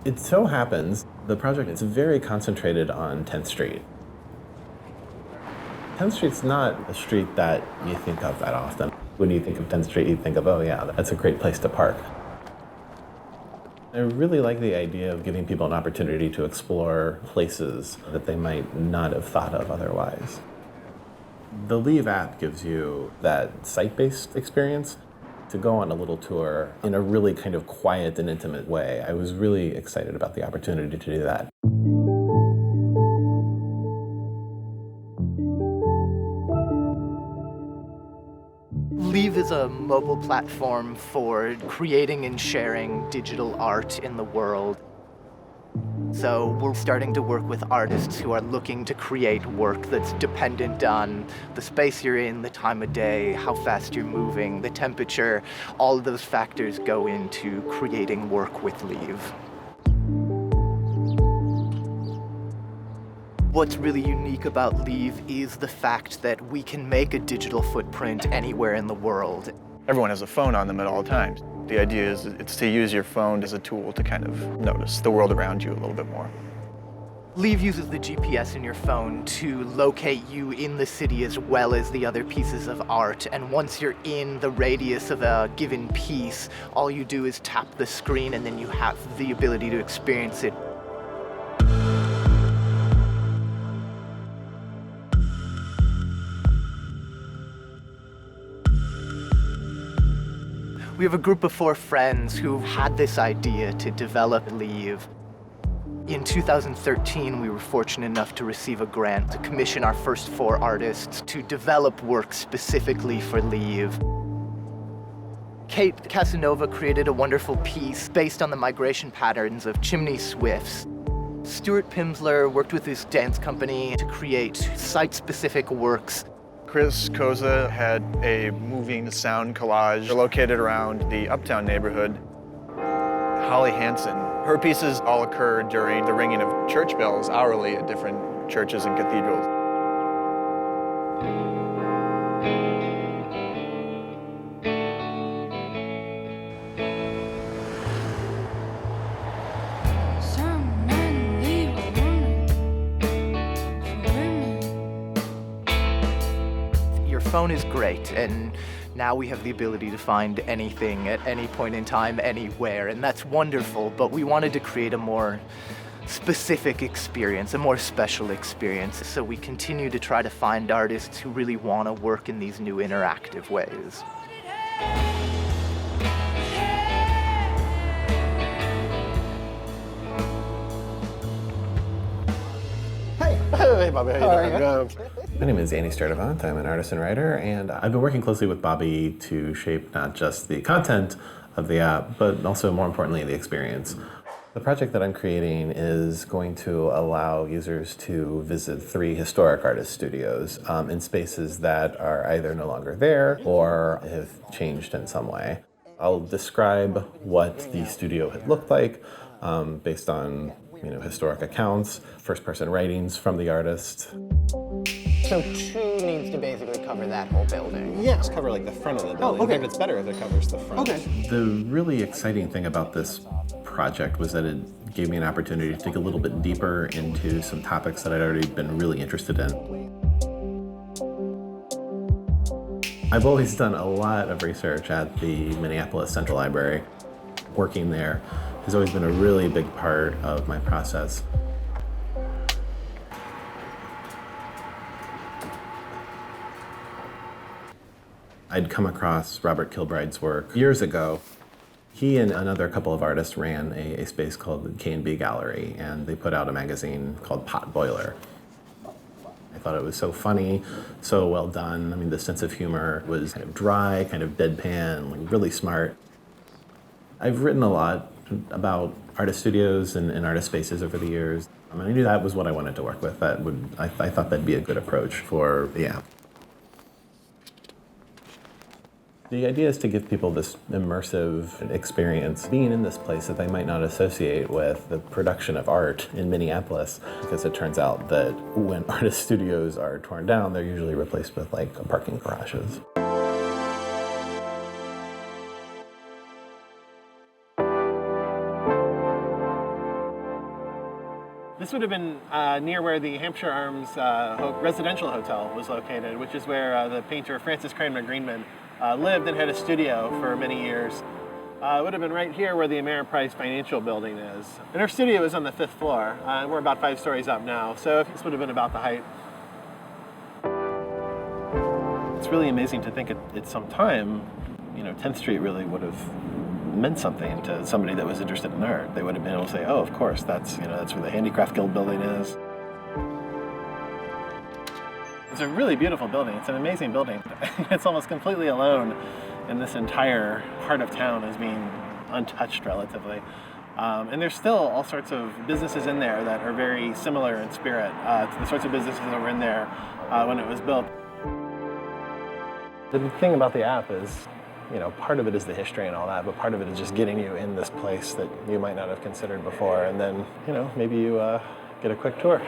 It so happens the project is very concentrated on 10th Street. 10th Street's not a street that you think of that often. When you think of 10th Street, you think of, oh yeah, that's a great place to park. I really like the idea of giving people an opportunity to explore places that they might not have thought of otherwise. The Leav app gives you that site-based experience to go on a little tour in a really kind of quiet and intimate way. I was really excited about the opportunity to do that. Leav is a mobile platform for creating and sharing digital art in the world. So we're starting to work with artists who are looking to create work that's dependent on the space you're in, the time of day, how fast you're moving, the temperature. All of those factors go into creating work with Leav. What's really unique about Leav is the fact that we can make a digital footprint anywhere in the world. Everyone has a phone on them at all times. The idea is it's to use your phone as a tool to kind of notice the world around you a little bit more. Leav uses the GPS in your phone to locate you in the city as well as the other pieces of art. And once you're in the radius of a given piece, all you do is tap the screen and then you have the ability to experience it. We have a group of 4 friends who had this idea to develop Leav. In 2013, we were fortunate enough to receive a grant to commission our first 4 artists to develop work specifically for Leav. Kate Casanova created a wonderful piece based on the migration patterns of chimney swifts. Stuart Pimsler worked with his dance company to create site-specific works. Chris Koza had a moving sound collage located around the Uptown neighborhood. Holly Hansen, her pieces all occur during the ringing of church bells hourly at different churches and cathedrals. Phone is great, and now we have the ability to find anything at any point in time, anywhere, and that's wonderful, but we wanted to create a more specific experience, a more special experience, so we continue to try to find artists who really want to work in these new interactive ways. Hey, Bobby, how are you? My name is Andy Sturdivant. I'm an artist and writer, and I've been working closely with Bobby to shape not just the content of the app, but also, more importantly, the experience. The project that I'm creating is going to allow users to visit 3 historic artist studios in spaces that are either no longer there or have changed in some way. I'll describe what the studio had looked like based on historic accounts, first-person writings from the artist. So 2 needs to basically cover that whole building. Yeah, just cover like the front of the building. Oh, okay. But it's better if it covers the front. Okay. The really exciting thing about this project was that it gave me an opportunity to dig a little bit deeper into some topics that I'd already been really interested in. I've always done a lot of research at the Minneapolis Central Library. Working there has always been a really big part of my process. I'd come across Robert Kilbride's work years ago. He and another couple of artists ran a space called the K&B Gallery, and they put out a magazine called Pot Boiler. I thought it was so funny, so well done. I mean, the sense of humor was kind of dry, kind of deadpan, like really smart. I've written a lot about artist studios and artist spaces over the years. I knew that was what I wanted to work with. I thought that'd be a good approach for the app. The idea is to give people this immersive experience being in this place that they might not associate with the production of art in Minneapolis, because it turns out that when artist studios are torn down, they're usually replaced with like parking garages. This would have been near where the Hampshire Arms residential hotel was located, which is where the painter Francis Cranmer Greenman lived and had a studio for many years. It would have been right here where the Ameriprise Financial Building is. And our studio is on the 5th floor. We're about 5 stories up now, so this would have been about the height. It's really amazing to think at some time, 10th Street really would have meant something to somebody that was interested in art. They would have been able to say, oh, of course, that's where the Handicraft Guild building is. It's a really beautiful building. It's an amazing building. It's almost completely alone in this entire part of town as being untouched relatively. And there's still all sorts of businesses in there that are very similar in spirit to the sorts of businesses that were in there when it was built. The thing about the app is, part of it is the history and all that, but part of it is just getting you in this place that you might not have considered before, and then, maybe you get a quick tour.